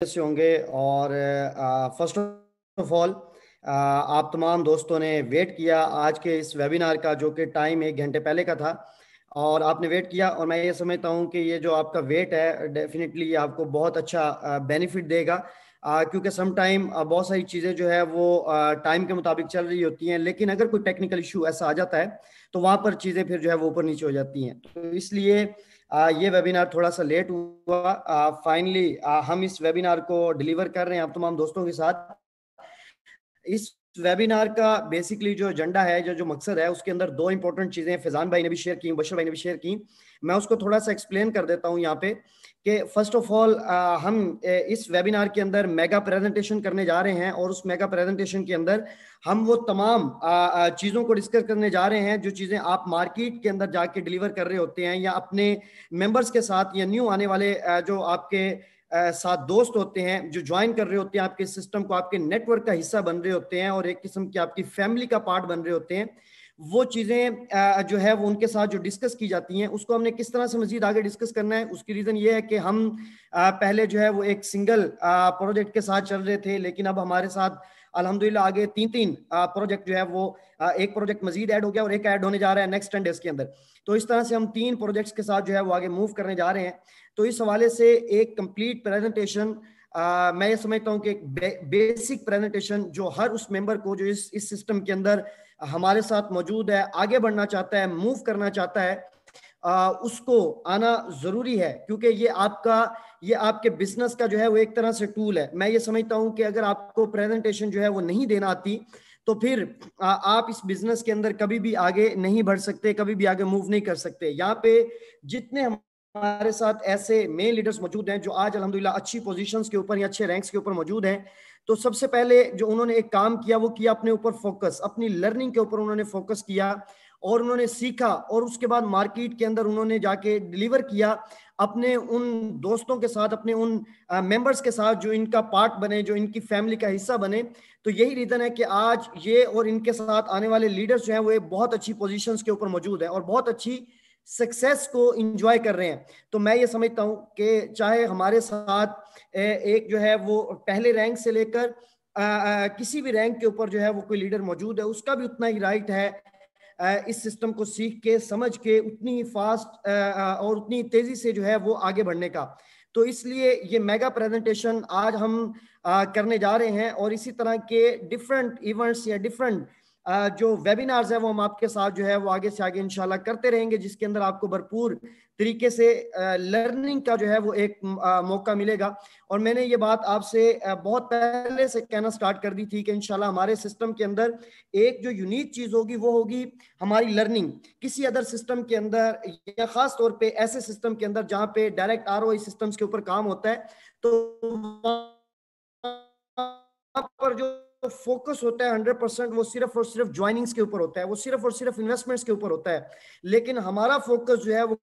से होंगे। और फर्स्ट ऑफ ऑल आप तमाम दोस्तों ने वेट किया आज के इस वेबिनार का, जो कि टाइम 1 घंटे पहले का था, और आपने वेट किया। और मैं ये समझता हूँ कि ये जो आपका वेट है डेफिनेटली आपको बहुत अच्छा बेनिफिट देगा, क्योंकि सम टाइम बहुत सारी चीज़ें जो है वो टाइम के मुताबिक चल रही होती हैं, लेकिन अगर कोई टेक्निकल इशू ऐसा आ जाता है तो वहाँ पर चीज़ें फिर जो है वो ऊपर नीचे हो जाती हैं। तो इसलिए ये वेबिनार थोड़ा सा लेट हुआ। फाइनली हम इस वेबिनार को डिलीवर कर रहे हैं आप तमाम दोस्तों के साथ। इस वेबिनार का बेसिकली जो एजेंडा है, जो जो मकसद है, उसके अंदर दो इंपॉर्टेंट चीजें फैजान भाई ने भी शेयर की, बशर भाई ने भी शेयर की। मैं उसको थोड़ा सा एक्सप्लेन कर देता हूं यहाँ पे कि फर्स्ट ऑफ ऑल हम इस वेबिनार के अंदर मेगा प्रेजेंटेशन करने जा रहे हैं, और उस मेगा प्रेजेंटेशन के अंदर हम वो तमाम चीज़ों को डिस्कस करने जा रहे हैं जो चीज़ें आप मार्केट के अंदर जाके डिलीवर कर रहे होते हैं, या अपने मेंबर्स के साथ, या न्यू आने वाले जो आपके साथ दोस्त होते हैं जो ज्वाइन कर रहे होते हैं आपके सिस्टम को, आपके नेटवर्क का हिस्सा बन रहे होते हैं और एक किस्म की आपकी फैमिली का पार्ट बन रहे होते हैं। वो चीज़ें जो है वो उनके साथ जो डिस्कस की जाती हैं, उसको हमने किस तरह से मजीद आगे डिस्कस करना है। उसकी रीज़न ये है कि हम पहले जो है वो एक सिंगल प्रोजेक्ट के साथ चल रहे थे, लेकिन अब हमारे साथ अल्हम्दुलिल्लाह आगे तीन तीन प्रोजेक्ट जो है वो एक प्रोजेक्ट मजीद ऐड हो गया और एक ऐड होने जा रहा है नेक्स्ट 10 डेज के अंदर। तो इस तरह से हम 3 प्रोजेक्ट्स के साथ जो है वो आगे मूव करने जा रहे हैं। तो इस हवाले से एक कंप्लीट प्रेजेंटेशन, मैं ये समझता हूँ कि एक बेसिक प्रेजेंटेशन जो हर उस मेंबर को जो इस सिस्टम के अंदर हमारे साथ मौजूद है, आगे बढ़ना चाहता है, मूव करना चाहता है, उसको आना जरूरी है, क्योंकि ये आपके बिजनेस का जो है वो एक तरह से टूल है। मैं ये समझता हूं कि अगर आपको प्रेजेंटेशन जो है वो नहीं देना आती तो फिर आप इस बिजनेस के अंदर कभी भी आगे नहीं बढ़ सकते, कभी भी आगे मूव नहीं कर सकते। यहाँ पे जितने हमारे साथ ऐसे मेन लीडर्स मौजूद हैं जो आज अल्हम्दुलिल्लाह अच्छी पोजीशंस के ऊपर या अच्छे रैंक्स के ऊपर मौजूद हैं, तो सबसे पहले जो उन्होंने एक काम किया वो किया अपने ऊपर फोकस, अपनी लर्निंग के ऊपर उन्होंने फोकस किया और उन्होंने सीखा, और उसके बाद मार्केट के अंदर उन्होंने जाके डिलीवर किया अपने उन दोस्तों के साथ, अपने उन मेंबर्स के साथ जो इनका पार्ट बने, जो इनकी फैमिली का हिस्सा बने। तो यही रीजन है कि आज ये और इनके साथ आने वाले लीडर्स जो हैं वो एक बहुत अच्छी पोजीशंस के ऊपर मौजूद है और बहुत अच्छी सक्सेस को इंजॉय कर रहे हैं। तो मैं ये समझता हूं कि चाहे हमारे साथ एक जो है वो पहले रैंक से लेकर किसी भी रैंक के ऊपर जो है वो कोई लीडर मौजूद है, उसका भी उतना ही राइट है इस सिस्टम को सीख के, समझ के, उतनी ही फास्ट और उतनी तेजी से जो है वो आगे बढ़ने का। तो इसलिए ये मेगा प्रेजेंटेशन आज हम करने जा रहे हैं, और इसी तरह के डिफरेंट इवेंट्स या डिफरेंट जो वेबिनार्स है वो हम आपके साथ जो है वो आगे से आगे इंशाल्लाह करते रहेंगे, जिसके अंदर आपको भरपूर तरीके से लर्निंग का जो है वो एक मौका मिलेगा। और मैंने ये बात आपसे बहुत पहले से कहना स्टार्ट कर दी थी कि इंशाल्लाह हमारे सिस्टम के अंदर एक जो यूनिक चीज होगी वो होगी हमारी लर्निंग। किसी अदर सिस्टम के अंदर, या खास तौर पे ऐसे सिस्टम के अंदर जहां पे डायरेक्ट आरओआई सिस्टम्स के ऊपर काम होता है, तो पर जो फोकस होता है 100% वो सिर्फ और सिर्फ ज्वाइनिंग्स के ऊपर होता है, वो सिर्फ और सिर्फ इन्वेस्टमेंट्स के ऊपर होता है। लेकिन हमारा फोकस जो है वो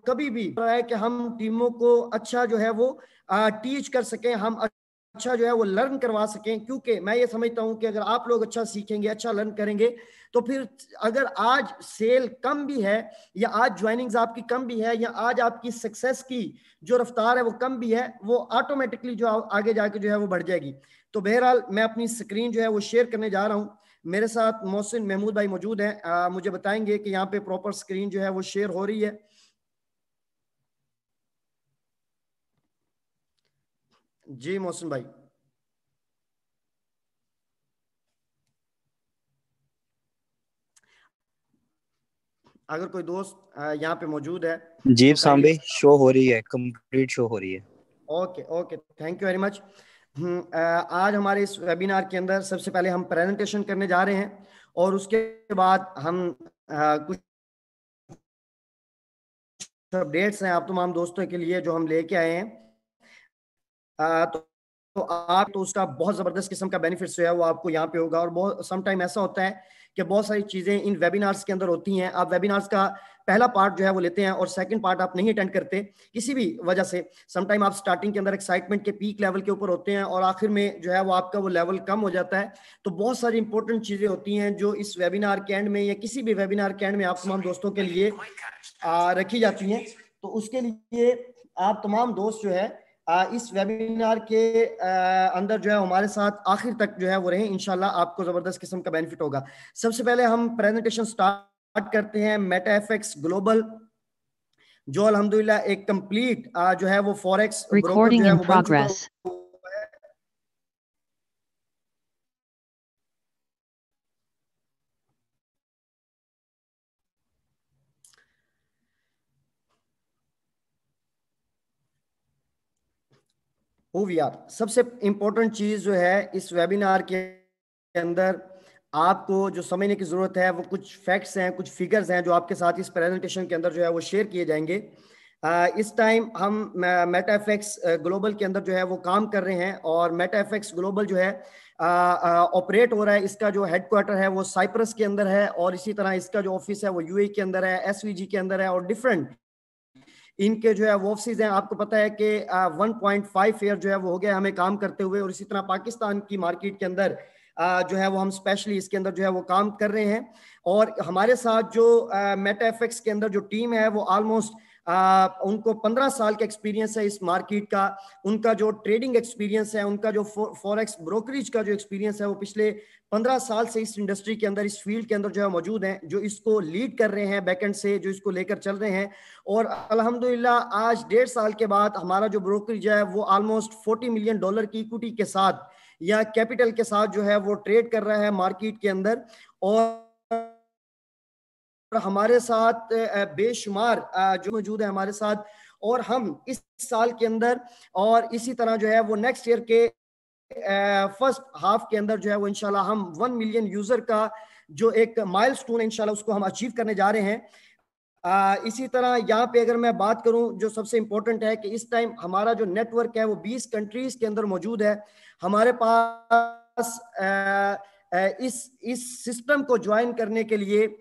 कभी भी है कि हम टीमों को अच्छा जो है वो टीच कर सकें, हम अच्छा जो है वो लर्न करवा सकें। क्योंकि मैं ये समझता हूं कि अगर आप लोग अच्छा सीखेंगे, अच्छा लर्न करेंगे, तो फिर अगर आज सेल कम भी है, या आज ज्वाइनिंग्स आपकी कम भी है, या आज आपकी सक्सेस की जो रफ्तार है वो कम भी है, वो ऑटोमेटिकली जो आगे जाके जो है वो बढ़ जाएगी। तो बहरहाल मैं अपनी स्क्रीन जो है वो शेयर करने जा रहा हूँ। मेरे साथ मोहसिन महमूद भाई मौजूद हैं, मुझे बताएंगे कि यहाँ पे प्रॉपर स्क्रीन जो है वो शेयर हो रही है। जी मोहसिन भाई। अगर कोई दोस्त यहाँ पे मौजूद है जी तो सांबे काइंडली। शो हो रही है, कंप्लीट शो हो रही है। Okay okay, thank you very much. आज हमारे इस वेबिनार के अंदर सबसे पहले हम प्रेजेंटेशन करने जा रहे हैं, और उसके बाद हम कुछ अपडेट्स हैं आप तमाम दोस्तों के लिए जो हम लेके आए हैं। तो आप तो उसका बहुत जबरदस्त किस्म का बेनिफिट जो है वो आपको यहाँ पे होगा। और बहुत सम टाइम ऐसा होता है कि बहुत सारी चीजें इन वेबिनार्स के अंदर होती हैं, आप वेबिनार्स का पहला पार्ट जो है वो लेते हैं और सेकंड पार्ट आप नहीं अटेंड करते किसी भी वजह से। सम टाइम आप स्टार्टिंग के अंदर एक्साइटमेंट के पीक लेवल के ऊपर होते हैं और आखिर में जो है वो आपका वो लेवल कम हो जाता है। तो बहुत सारी इंपॉर्टेंट चीजें होती हैं जो इस वेबिनार के एंड में या किसी भी वेबिनार के एंड में आप तमाम दोस्तों के लिए रखी जाती हैं। तो उसके लिए आप तमाम दोस्त जो है इस वेबिनार के अंदर जो है हमारे साथ आखिर तक जो है वो रहे, इंशाल्लाह आपको जबरदस्त किस्म का बेनिफिट होगा। सबसे पहले हम प्रेजेंटेशन स्टार्ट करते हैं मेटाएफएक्स ग्लोबल, जो अल्हम्दुलिल्लाह एक कंप्लीट जो है वो फॉरेक्स ब्रोकर जो है वो बन चुका है। OVR सबसे इंपॉर्टेंट चीज जो है इस वेबिनार के अंदर आपको जो समझने की जरूरत है वो कुछ फैक्ट्स हैं, कुछ फिगर्स हैं जो आपके साथ इस प्रेजेंटेशन के अंदर जो है वो शेयर किए जाएंगे। इस टाइम हम मेटाएफएक्स ग्लोबल के अंदर जो है वो काम कर रहे हैं, और मेटाएफएक्स ग्लोबल जो है ऑपरेट हो रहा है। इसका जो हेडक्वार्टर है वो साइप्रस के अंदर है, और इसी तरह इसका जो ऑफिस है वो यूएई के अंदर है, एसवीजी के अंदर है, और डिफरेंट इनके जो है वो ऑफिस हैं। आपको पता है कि 1.5 ईयर जो है वो हो गया हमें काम करते हुए, और इसी तरह पाकिस्तान की मार्केट के अंदर जो है वो हम स्पेशली इसके अंदर जो है वो काम कर रहे हैं। और हमारे साथ जो मेटाएफएक्स के अंदर जो टीम है वो ऑलमोस्ट उनको 15 साल का एक्सपीरियंस है इस मार्केट का। उनका जो ट्रेडिंग एक्सपीरियंस है, उनका जो फॉरेक्स ब्रोकरेज का जो एक्सपीरियंस है वो पिछले 15 साल से इस इंडस्ट्री के अंदर, इस फील्ड के अंदर जो है मौजूद हैं, जो इसको लीड कर रहे हैं बैकएंड से, जो इसको लेकर चल रहे हैं। और अल्हम्दुलिल्लाह आज 1.5 साल के बाद हमारा जो ब्रोकरेज है वो ऑलमोस्ट $40 मिलियन की इक्विटी के साथ या कैपिटल के साथ जो है वो ट्रेड कर रहा है मार्केट के अंदर। और हमारे साथ बेशुमार जो मौजूद है हमारे साथ, और हम इस साल के अंदर और इसी तरह जो है वो नेक्स्ट ईयर के फर्स्ट हाफ के अंदर जो है वो इंशाल्लाह हम 1 मिलियन यूजर का जो एक माइलस्टोन है इंशाल्लाह उसको हम अचीव करने जा रहे हैं। इसी तरह यहाँ पे अगर मैं बात करूं, जो सबसे इंपॉर्टेंट है कि इस टाइम हमारा जो नेटवर्क है वो 20 कंट्रीज के अंदर मौजूद है। हमारे पास इस सिस्टम को ज्वाइन करने के लिए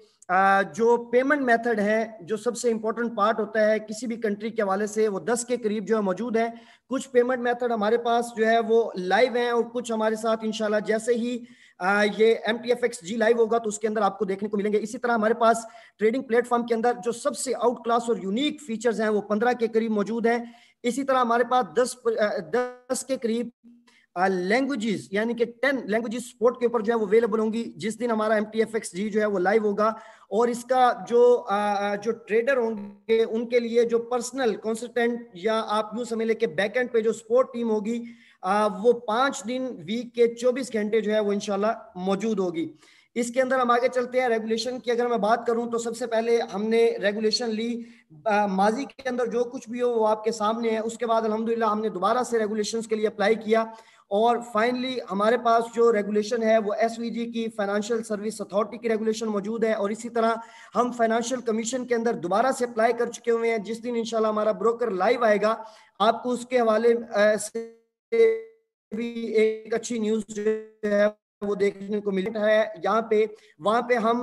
जो पेमेंट मेथड है, जो सबसे इंपॉर्टेंट पार्ट होता है किसी भी कंट्री के हवाले से, वो 10 के करीब जो है मौजूद है। कुछ पेमेंट मेथड हमारे पास जो है वो लाइव हैं, और कुछ हमारे साथ इंशाल्लाह जैसे ही ये MTFXG लाइव होगा तो उसके अंदर आपको देखने को मिलेंगे। इसी तरह हमारे पास ट्रेडिंग प्लेटफॉर्म के अंदर जो सबसे आउट क्लास और यूनिक फीचर्स हैं वो 15 के करीब मौजूद हैं। इसी तरह हमारे पास 10 के करीब लैंग्वेजेस, यानी कि 10 लैंग्वेजेस स्पोर्ट के ऊपर जो है वो अवेलेबल होंगी जिस दिन हमारा MTFXG जो है वो लाइव होगा। और इसका जो ट्रेडर होंगे उनके लिए जो पर्सनल कंसल्टेंट, या आप यूं समझ लें कि बैकएंड पे जो सपोर्ट टीम होगी वो 5 दिन वीक के 24 घंटे जो है वो इंशाल्लाह मौजूद होगी। इसके अंदर हम आगे चलते हैं। रेगुलेशन की अगर मैं बात करूं तो सबसे पहले हमने रेगुलेशन ली, माजी के अंदर जो कुछ भी हो वो आपके सामने है। उसके बाद अल्हम्दुलिल्लाह हमने दोबारा से रेगुलेशंस के लिए अप्लाई किया, और फाइनली हमारे पास जो रेगुलेशन है वो एसवीजी की फाइनेंशियल सर्विस अथॉरिटी की रेगुलेशन मौजूद है। और इसी तरह हम फाइनेंशियल कमीशन के अंदर दोबारा से अप्लाई कर चुके हुए हैं। जिस दिन इंशाल्लाह हमारा ब्रोकर लाइव आएगा आपको उसके हवाले से भी एक अच्छी न्यूज जो है वो देखने को मिली है। यहाँ पे वहां पे हम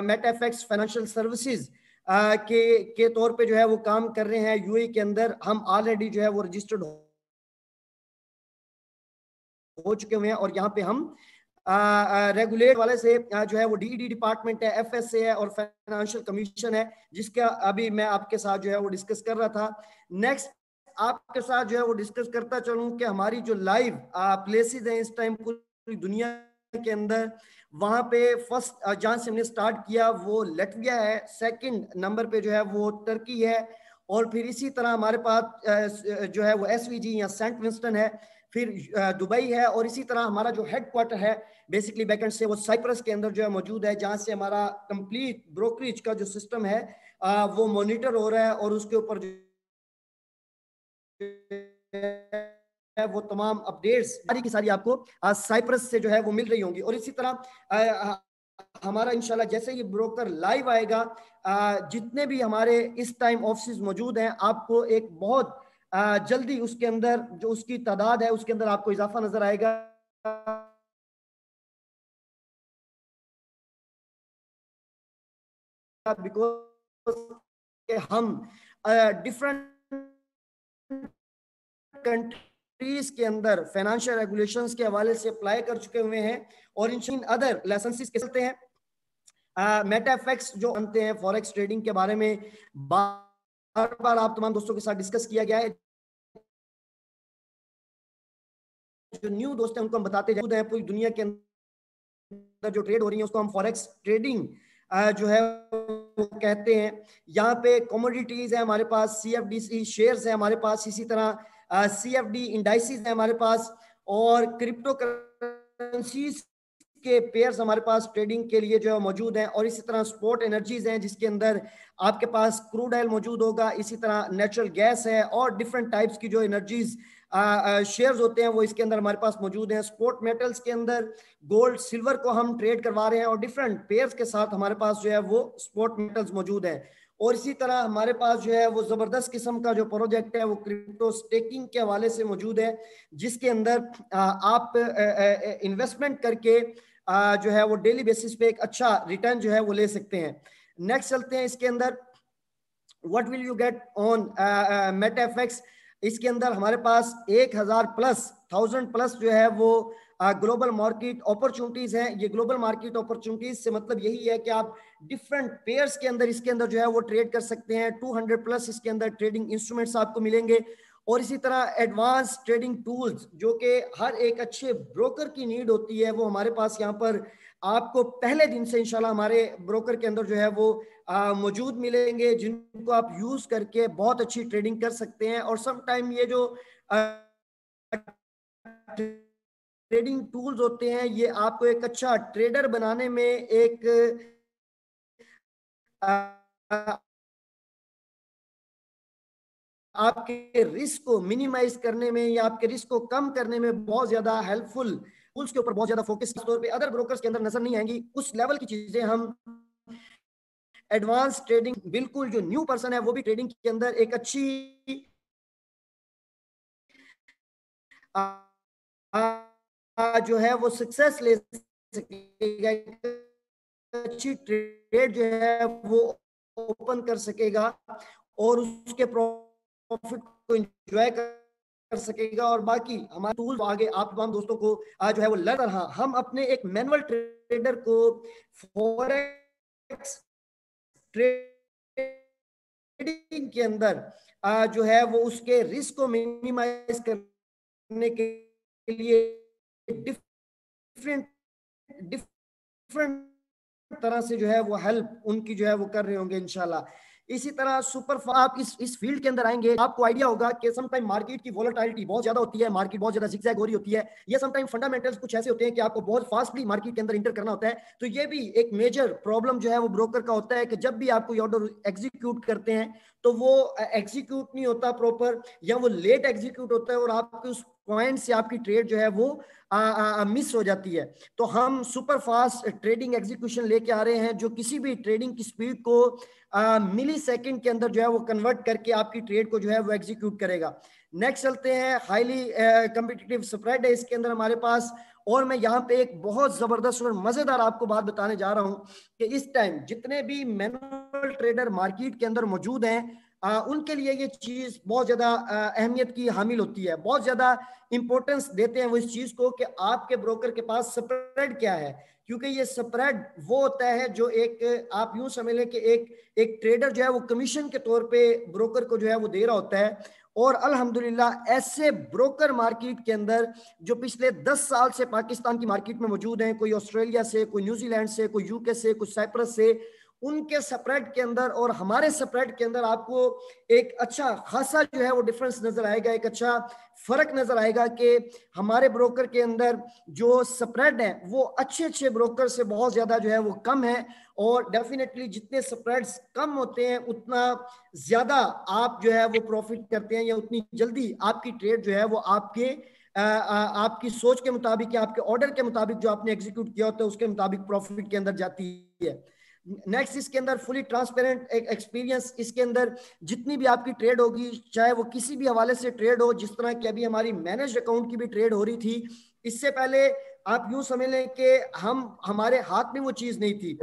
मेटाएफएक्स फाइनेंशियल सर्विसेज के तौर पे जो है वो काम कर रहे हैं यूएई के अंदर। हम ऑलरेडी जो है वो रजिस्टर्ड हो चुके हुए हैं, और यहाँ पे हम रेगुलेट वाले से जो है वो डीईडी डिपार्टमेंट है, एफएसए है, और फाइनेंशियल कमीशन है, जिसका अभी मैं आपके साथ जो है वो डिस्कस कर रहा था। नेक्स्ट आपके साथ जो है वो डिस्कस करता चलूं कि हमारी जो लाइव प्लेसेस हैं इस टाइम पूरी दुनिया के अंदर, वहां पे फर्स्ट जहां से हमने स्टार्ट किया वो लटविया है, सेकंड नंबर पे जो है वो टर्की है, और फिर इसी तरह हमारे पास जो है वो एसवीजी या सेंट विंस्टन है, फिर दुबई है, और इसी तरह हमारा जो हेडक्वार्टर है बेसिकली बैकएंड से वो साइप्रस के अंदर जो है मौजूद है, जहां से हमारा कंप्लीट ब्रोकरेज का जो सिस्टम है वो मॉनिटर हो रहा है, और उसके ऊपर जो वो तमाम अपडेट्स सारी की सारी आपको साइप्रस से जो है वो मिल रही होंगी। और इसी तरह हमारा इंशाल्लाह जैसे ही ब्रोकर लाइव आएगा, जितने भी हमारे इस टाइम ऑफिस मौजूद हैं आपको एक बहुत जल्दी उसके अंदर जो उसकी तादाद है उसके अंदर आपको इजाफा नजर आएगा। बिकॉज हम डिफरेंट कंट्रीज के अंदर फाइनेंशियल रेगुलेशंस के हवाले से अप्लाई कर चुके हुए हैं, और इन अदर लाइसेंसेस के चलते हैं। मेटाएफएक्स जो जानते हैं फॉरेक्स ट्रेडिंग के बारे में बार बार आप तमाम दोस्तों के साथ डिस्कस किया गया है। जो न्यू दोस्त हैं उनको हम बताते हैं पूरी दुनिया के अंदर जो ट्रेड हो रही है उसको हम फॉरेक्स ट्रेडिंग जो है वो कहते हैं। यहाँ पे कमोडिटीज है हमारे पास, CFD शेयर्स है हमारे पास, इसी तरह CFD इंडाइसिस है हमारे पास, और क्रिप्टो करेंसीज के पेयर्स हमारे पास ट्रेडिंग के लिए जो है मौजूद हैं, और इसी तरह स्पोर्ट एनर्जीज हैं जिसके अंदर आपके पास क्रूड ऑयल मौजूद होगा, इसी तरह नेचुरल गैस है, और डिफरेंट टाइप्स की जो एनर्जीज शेयर्स होते हैं वो इसके अंदर हमारे पास मौजूद हैं। स्पोर्ट मेटल्स के अंदर गोल्ड सिल्वर को हम ट्रेड करवा रहे हैं, और डिफरेंट पेयर्स के साथ हमारे पास जो है वो स्पोर्ट मेटल्स मौजूद हैं। और इसी तरह हमारे पास जो है वो जबरदस्त किस्म का जो प्रोजेक्ट है वो क्रिप्टो स्टेकिंग के हवाले से मौजूद है, जिसके अंदर आप इन्वेस्टमेंट करके जो है वो डेली बेसिस पे एक अच्छा रिटर्न जो है वो ले सकते हैं। नेक्स्ट चलते हैं इसके अंदर, what will you get on Metafex. इसके अंदर हमारे पास 1000 प्लस जो है वो ग्लोबल मार्केट अपॉर्चुनिटीज हैं। ये ग्लोबल मार्केट अपॉर्चुनिटीज से मतलब यही है कि आप डिफरेंट पेयर्स के अंदर इसके अंदर जो है वो ट्रेड कर सकते हैं। 200 प्लस इसके अंदर ट्रेडिंग इंस्ट्रूमेंट्स आपको मिलेंगे, और इसी तरह एडवांस ट्रेडिंग टूल्स जो कि हर एक अच्छे ब्रोकर की नीड होती है वो हमारे पास यहाँ पर आपको पहले दिन से इंशाल्लाह हमारे ब्रोकर के अंदर जो है वो मौजूद मिलेंगे, जिनको आप यूज करके बहुत अच्छी ट्रेडिंग कर सकते हैं। और सम टाइम ये जो ट्रेडिंग टूल्स होते हैं ये आपको एक अच्छा ट्रेडर बनाने में एक आपके रिस्क को मिनिमाइज करने में या आपके रिस्क को कम करने में बहुत ज्यादा हेल्पफुल, टूल्स के ऊपर बहुत ज्यादा फोकस तौर पे अदर ब्रोकर्स के अंदर नजर नहीं आएंगी। उस लेवल की चीजें हम एडवांस ट्रेडिंग, बिल्कुल जो न्यू पर्सन है वो भी ट्रेडिंग के अंदर एक अच्छी जो है वो सक्सेस ले सकेगा, अच्छी ट्रेड जो है वो ओपन कर सकेगा, और उसके प्रॉफिट को एंजॉय कर सकेगा। और बाकी हमारे टूल आगे आप तमाम दोस्तों को आज जो है वो लर्न रहा, हम अपने एक मैनुअल ट्रेडर को फॉरेक्स ट्रेडिंग के अंदर जो है वो उसके रिस्क को मिनिमाइज करने के लिए डिफरेंट डिफरेंट तरह से जो है वो हेल्प उनकी जो है वो कर रहे होंगे इंशाल्लाह। इसी तरह सुपर आप इस फील्ड के अंदर आएंगे, आपको आइडिया होगा कि समटाइम मार्केट की वोलेटिलिटी बहुत ज्यादा होती है, मार्केट बहुत ज्यादा जिगजैग हो रही होती है, ये समटाइम फंडामेंटल्स कुछ ऐसे होते हैं कि आपको बहुत फास्टली मार्केट के अंदर इंटर करना होता है। तो ये भी एक मेजर प्रॉब्लम जो है वो ब्रोकर का होता है कि जब भी आपको ये ऑर्डर एग्जीक्यूट करते हैं तो वो एग्जीक्यूट नहीं होता प्रॉपर, या वो लेट एग्जीक्यूट होता है, और आपके उस पॉइंट से आपकी ट्रेड जो है वो मिस हो जाती है। तो हम सुपर फास्ट ट्रेडिंग एग्जीक्यूशन लेके आ रहे हैं जो किसी भी ट्रेडिंग की स्पीड को मिली सेकेंड के अंदर जो है वो कन्वर्ट करके आपकी ट्रेड को जो है वो एग्जीक्यूट करेगा। नेक्स्ट चलते हैं, हाईली कम्पिटिटिव स्प्रेड है इसके अंदर हमारे पास। और मैं यहाँ पे एक बहुत जबरदस्त और मजेदार आपको बात बताने जा रहा हूँ कि इस टाइम जितने भी मैनुअल ट्रेडर मार्केट के अंदर मौजूद हैं उनके लिए ये चीज बहुत ज्यादा अहमियत की हामिल होती है, बहुत ज्यादा इंपॉर्टेंस देते हैं वो इस चीज को कि आपके ब्रोकर के पास स्प्रेड क्या है। क्योंकि ये स्प्रेड वो होता है जो एक आप यूं समझ लें कि एक ट्रेडर जो है वो कमीशन के तौर पे ब्रोकर को जो है वो दे रहा होता है। और अल्हम्दुलिल्लाह ऐसे ब्रोकर मार्केट के अंदर जो पिछले 10 साल से पाकिस्तान की मार्केट में मौजूद हैं, कोई ऑस्ट्रेलिया से, कोई न्यूजीलैंड से, कोई यूके से, कुछ साइप्रस से, उनके स्प्रेड के अंदर और हमारे स्प्रेड के अंदर आपको एक अच्छा खासा जो है वो डिफरेंस नजर आएगा, एक अच्छा फर्क नजर आएगा कि हमारे ब्रोकर के अंदर जो स्प्रेड है वो अच्छे अच्छे ब्रोकर से बहुत ज्यादा जो है वो कम है। और डेफिनेटली जितने स्प्रेड्स कम होते हैं उतना ज्यादा आप जो है वो प्रॉफिट करते हैं, या उतनी जल्दी आपकी ट्रेड जो है वो आपकी सोच के मुताबिक या आपके ऑर्डर के मुताबिक जो आपने एग्जीक्यूट किया होता है उसके मुताबिक प्रॉफिट के अंदर जाती है। नेक्स्ट इसके अंदर फुली ट्रांसपेरेंट एक एक्सपीरियंस, इसके अंदर जितनी भी आपकी ट्रेड होगी चाहे वो किसी भी हवाले से ट्रेड हो, जिस तरह की अभी हमारी मैनेज अकाउंट की भी ट्रेड हो रही थी, इससे पहले आप यूं समझ लें कि हमारे हाथ में वो चीज नहीं थी,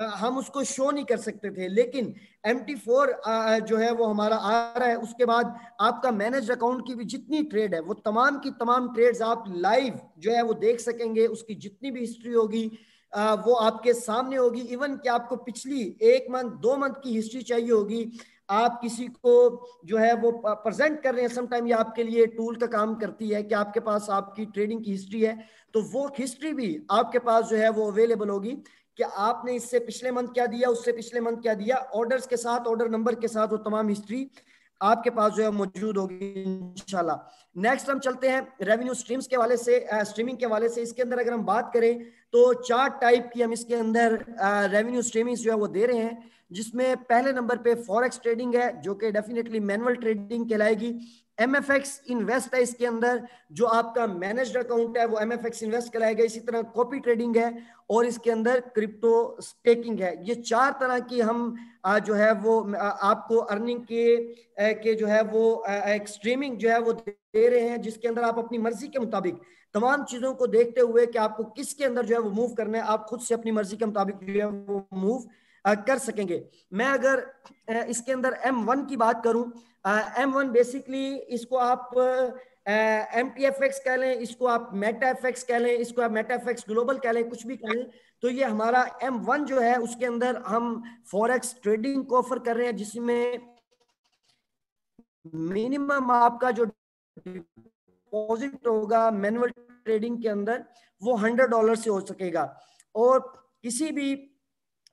हम उसको शो नहीं कर सकते थे। लेकिन MT4 जो है वो हमारा आ रहा है, उसके बाद आपका मैनेज अकाउंट की भी जितनी ट्रेड है वो तमाम की तमाम ट्रेड्स आप लाइव जो है वो देख सकेंगे, उसकी जितनी भी हिस्ट्री होगी वो आपके सामने होगी। इवन कि आपको पिछली 1 मंथ 2 मंथ की हिस्ट्री चाहिए होगी, आप किसी को जो है वो प्रेजेंट कर रहे हैं, समटाइम ये आपके लिए टूल का काम करती है कि आपके पास आपकी ट्रेडिंग की हिस्ट्री है, तो वो हिस्ट्री भी आपके पास जो है वो अवेलेबल होगी कि आपने इससे पिछले मंथ क्या दिया, उससे पिछले मंथ क्या दिया, ऑर्डर्स के साथ, ऑर्डर नंबर के साथ, वो तमाम हिस्ट्री आपके पास जो है मौजूद होगी इंशाल्लाह। नेक्स्ट हम चलते हैं रेवेन्यू स्ट्रीम्स के वाले से, स्ट्रीमिंग के वाले से। इसके अंदर अगर हम बात करें तो 4 टाइप की हम इसके अंदर रेवेन्यू स्ट्रीमिंग जो है वो दे रहे हैं, जिसमें पहले नंबर पे फॉरेक्स ट्रेडिंग है जो कि डेफिनेटली मैनुअल ट्रेडिंग कहलाएगी। एमएफएक्स इन्वेस्ट है इसके अंदर, जो आपका मैनेज्ड अकाउंट है वो एमएफएक्स इन्वेस्ट कहलाएगा। इसी तरह कॉपी ट्रेडिंग है और इसके अंदर क्रिप्टो स्टेकिंग है। ये 4 तरह की हम जो है वो आपको अर्निंग के जो है वो एक स्ट्रीमिंग जो है वो दे रहे हैं, जिसके अंदर आप अपनी मर्जी के मुताबिक तमाम चीजों को देखते हुए कि आपको किसके अंदर जो है वो मूव करना है, आप खुद से अपनी मर्जी के मुताबिक जो है वो मूव कर सकेंगे। मैं अगर इसके अंदर M1 की बात करूं, M1 बेसिकली इसको आप MTFX कह लें, इसको आप मेटाएफएक्स कह लें, इसको आप मेटाएफएक्स ग्लोबल कह लें, कुछ भी कह लें, तो ये हमारा M1 जो है उसके अंदर हम फॉरेक्स ट्रेडिंग को ऑफर कर रहे हैं, जिसमें मिनिमम आपका जो डिपॉजिट होगा मैनुअल ट्रेडिंग के अंदर वो $100 से हो सकेगा। और किसी भी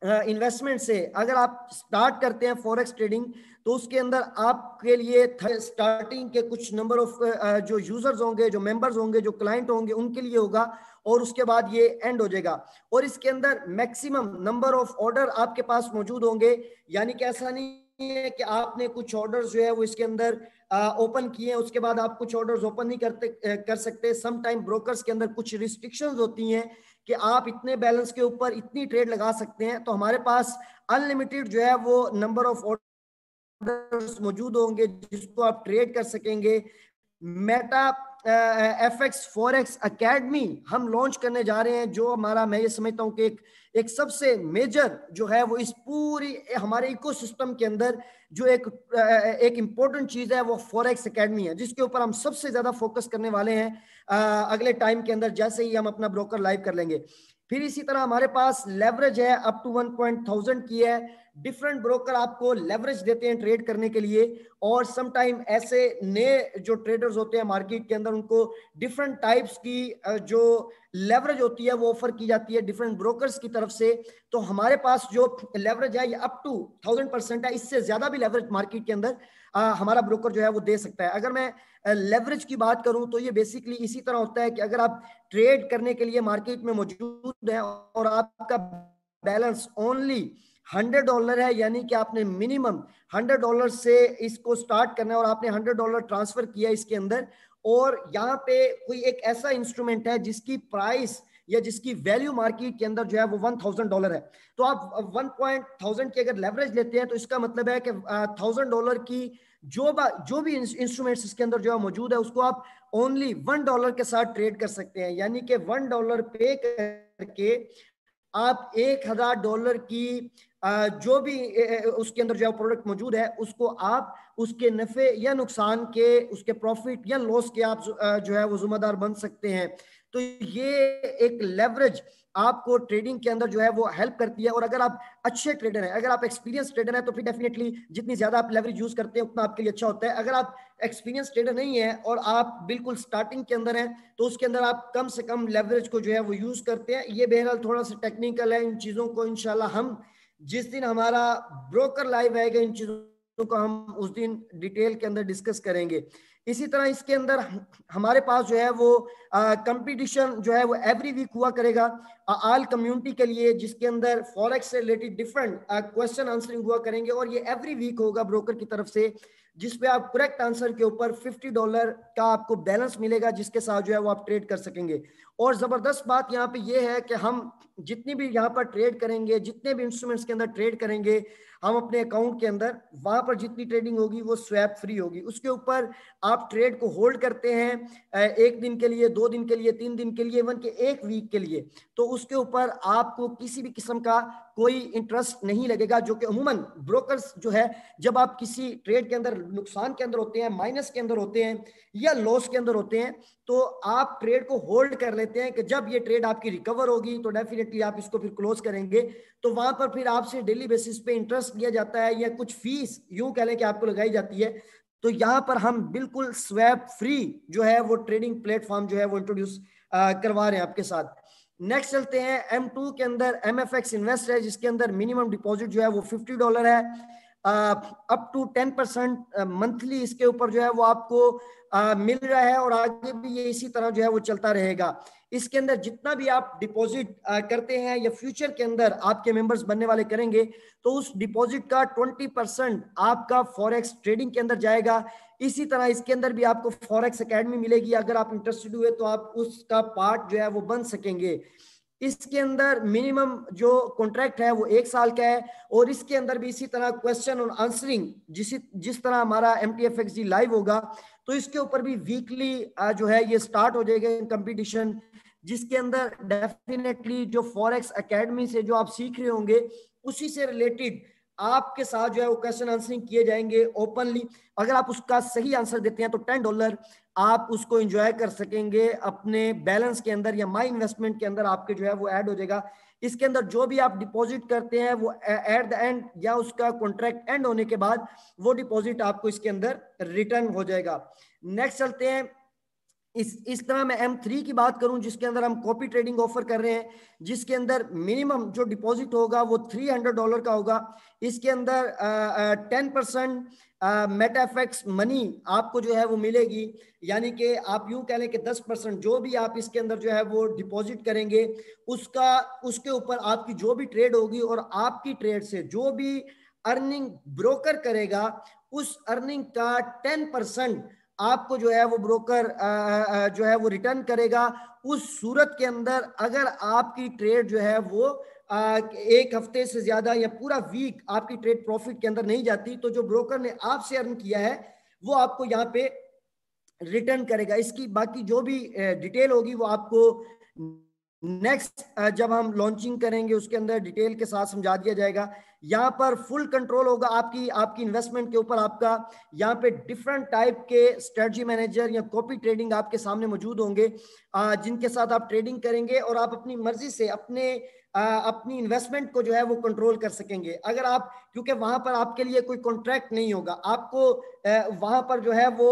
इन्वेस्टमेंट से अगर आप स्टार्ट करते हैं फॉरेक्स ट्रेडिंग, तो उसके अंदर आपके लिए स्टार्टिंग के कुछ नंबर ऑफ जो यूजर्स होंगे, जो मेंबर्स होंगे, जो क्लाइंट होंगे, उनके लिए होगा और उसके बाद ये एंड हो जाएगा। और इसके अंदर मैक्सिमम नंबर ऑफ ऑर्डर आपके पास मौजूद होंगे, यानी कि ऐसा नहीं है कि आपने कुछ ऑर्डर्स जो है वो इसके अंदर ओपन किए, उसके बाद आप कुछ ऑर्डर्स ओपन नहीं कर सकते। सम टाइम ब्रोकर्स के अंदर कुछ रिस्ट्रिक्शंस होती हैं कि आप इतने बैलेंस के ऊपर इतनी ट्रेड लगा सकते हैं, तो हमारे पास अनलिमिटेड जो है वो नंबर ऑफ ऑर्डर्स मौजूद होंगे जिसको आप ट्रेड कर सकेंगे। मेटा एफएक्स फॉरेक्स एकेडमी हम लॉन्च करने जा रहे हैं, जो हमारा, मैं ये समझता हूं कि एक सबसे मेजर जो है वो इस पूरी हमारे इकोसिस्टम के अंदर जो एक इंपॉर्टेंट चीज है वो फॉरेक्स एकेडमी है, जिसके ऊपर हम सबसे ज्यादा फोकस करने वाले हैं अगले टाइम के अंदर, जैसे ही हम अपना ब्रोकर लाइव कर लेंगे। फिर इसी तरह हमारे पास लेवरेज है, अप टू 1,000 की है। डिफरेंट ब्रोकर आपको लेवरेज देते हैं ट्रेड करने के लिए, और सम टाइम ऐसे नए जो ट्रेडर्स होते हैं मार्केट के अंदर, उनको डिफरेंट टाइप्स की जो लेवरेज होती है वो ऑफर की जाती है डिफरेंट ब्रोकर्स की तरफ से। तो हमारे पास जो लेवरेज है ये अप टू 1000% है, इससे ज्यादा भी लेवरेज मार्केट के अंदर हमारा ब्रोकर जो है वो दे सकता है। अगर मैं लेवरेज की बात करूं तो ये बेसिकली इसी तरह होता है कि अगर आप ट्रेड करने के लिए मार्केट में मौजूद हैं और आपका बैलेंस ओनली $100 है, यानी कि आपने मिनिमम $100 से इसको स्टार्ट करना है और आपने $100 ट्रांसफर किया इसके अंदर, और यहाँ पे कोई एक ऐसा इंस्ट्रूमेंट है जिसकी प्राइस या जिसकी वैल्यू मार्केट के अंदर जो है वो $1,000 है, तो आप 1,000 की अगर लेवरेज लेते हैं तो इसका मतलब है कि $1,000 की जो भी इंस्ट्रूमेंट्स इसके अंदर जो है मौजूद है उसको आप ओनली $1 के साथ ट्रेड कर सकते हैं, यानी कि $1 पे करके आप $1,000 की जो भी उसके अंदर जो प्रोडक्ट मौजूद है उसको आप उसके नफे या नुकसान के, उसके प्रॉफिट या लॉस के आप जो है वो जिम्मेदार बन सकते हैं। तो ये एक लेवरेज आपको ट्रेडिंग के अंदर जो है वो हेल्प करती है। और अगर आप अच्छे ट्रेडर हैं, अगर आप एक्सपीरियंस ट्रेडर हैं, तो फिर डेफिनेटली जितनी ज्यादा आप लेवरेज यूज करते हैं उतना आपके लिए अच्छा होता है। अगर आप एक्सपीरियंस ट्रेडर नहीं है और आप बिल्कुल स्टार्टिंग के अंदर हैं, तो उसके अंदर आप कम से कम लेवरेज को जो है वो यूज करते हैं। ये बहरहाल थोड़ा सा टेक्निकल है, इन चीजों को इंशाल्लाह हम जिस दिन हमारा ब्रोकर लाइव आएगा इन चीजों को हम उस दिन डिटेल के अंदर डिस्कस करेंगे। इसी तरह इसके अंदर हमारे पास जो है वो कंपटीशन जो है वो एवरी वीक हुआ करेगा ऑल कम्युनिटी के लिए, जिसके अंदर फॉरेक्स से रिलेटेड डिफरेंट क्वेश्चन आंसरिंग हुआ करेंगे, और ये एवरी वीक होगा ब्रोकर की तरफ से, जिसपे आप करेक्ट आंसर के ऊपर $50 का आपको बैलेंस मिलेगा, जिसके साथ जो है वो आप ट्रेड कर सकेंगे। और जबरदस्त बात यहाँ पे ये है कि हम जितनी भी यहाँ पर ट्रेड करेंगे, जितने भी इंस्ट्रूमेंट्स के अंदर ट्रेड करेंगे, हम अपने अकाउंट के अंदर वहां पर जितनी ट्रेडिंग होगी वो स्वैप फ्री होगी। उसके ऊपर आप ट्रेड को होल्ड करते हैं 1 दिन के लिए, 2 दिन के लिए, 3 दिन के लिए, इवन के 1 वीक के लिए, तो उसके ऊपर आपको किसी भी किस्म का कोई इंटरेस्ट नहीं लगेगा, जो कि अमूमन ब्रोकर्स जो है जब आप किसी ट्रेड के अंदर नुकसान के अंदर होते हैं, माइनस के अंदर होते हैं या लॉस के अंदर होते हैं, तो आप ट्रेड को होल्ड कर लेते हैं कि जब ये ट्रेड आपकी रिकवर होगी तो डेफिनेटली आप इसको फिर क्लोज करेंगे। तो वहां पर फिर आपसे डेली बेसिस पे इंटरेस्ट लिया जाता है या कुछ फीस यूं कह लें कि आपको लगाई जाती है। तो यहाँ पर हम बिल्कुल स्वैप फ्री जो है वो ट्रेडिंग प्लेटफॉर्म जो है वो इंट्रोड्यूस करवा रहे हैं आपके साथ। नेक्स्ट चलते हैं M2 के अंदर MFX इन्वेस्ट है, जिसके अंदर मिनिमम डिपॉजिट जो है वो $50 है, अप टू 10% मंथली इसके ऊपर जो है वो आपको मिल रहा है, और आगे भी ये इसी तरह जो है वो चलता रहेगा। इसके अंदर जितना भी आप डिपॉजिट करते हैं या फ्यूचर के अंदर आपके मेंबर्स बनने वाले करेंगे, तो उस डिपॉजिट का 20% आपका फॉरेक्स ट्रेडिंग के अंदर जाएगा। इसी तरह इसके अंदर भी आपको फॉरेक्स एकेडमी मिलेगी, अगर आप इंटरेस्टेड हुए तो आप उसका पार्ट जो है वो बन सकेंगे। इसके अंदर मिनिमम जो कॉन्ट्रैक्ट है वो 1 साल का है, और इसके अंदर भी इसी तरह क्वेश्चन और आंसरिंग जिस तरह हमारा MTFXG लाइव होगा, तो इसके ऊपर भी वीकली जो है ये स्टार्ट हो जाएगा कंपटीशन, जिसके अंदर डेफिनेटली जो फॉरेक्स एकेडमी से जो आप सीख रहे होंगे उसी से रिलेटेड आपके साथ जो है वो क्वेश्चन आंसरिंग किए जाएंगे ओपनली। अगर आप उसका सही आंसर देते हैं तो $10 आप उसको एंजॉय कर सकेंगे अपने बैलेंस के अंदर या माई इन्वेस्टमेंट के अंदर आपके जो है वो ऐड हो जाएगा। इसके अंदर जो भी आप डिपॉजिट करते हैं वो एट द एंड या उसका कॉन्ट्रैक्ट एंड होने के बाद वो डिपॉजिट आपको इसके अंदर रिटर्न हो जाएगा। नेक्स्ट चलते हैं, इस तरह मैं M3 की बात करूं, जिसके अंदर हम कॉपी ट्रेडिंग ऑफर कर रहे हैं, जिसके अंदर मिनिमम जो डिपॉजिट होगा वो $300 का होगा। इसके अंदर 10% मेटाफेक्स मनी आपको जो है वो मिलेगी, यानी कि आप यूं कह लें कि 10% जो भी आप इसके अंदर जो है वो डिपॉजिट करेंगे उसके ऊपर आपकी जो भी ट्रेड होगी और आपकी ट्रेड से जो भी अर्निंग ब्रोकर करेगा उस अर्निंग का 10% आपको जो है वो ब्रोकर जो है वो रिटर्न करेगा। उस सूरत के अंदर अगर आपकी ट्रेड जो है वो 1 हफ्ते से ज्यादा या पूरा वीक आपकी ट्रेड प्रॉफिट के अंदर नहीं जाती, तो जो ब्रोकर ने आपसे अर्न किया है वो आपको यहाँ पे रिटर्न करेगा। इसकी बाकी जो भी डिटेल होगी वो आपको नेक्स्ट जब हम लॉन्चिंग करेंगे उसके अंदर डिटेल के साथ समझा दिया जाएगा। यहाँ पर फुल कंट्रोल होगा आपकी इन्वेस्टमेंट के ऊपर आपका। यहाँ पे डिफरेंट टाइप के स्ट्रेटजी मैनेजर या कॉपी ट्रेडिंग आपके सामने मौजूद होंगे, जिनके साथ आप ट्रेडिंग करेंगे और आप अपनी मर्जी से अपनी इन्वेस्टमेंट को जो है वो कंट्रोल कर सकेंगे। अगर आप, क्योंकि वहां पर आपके लिए कोई कॉन्ट्रैक्ट नहीं होगा, आपको वहां पर जो है वो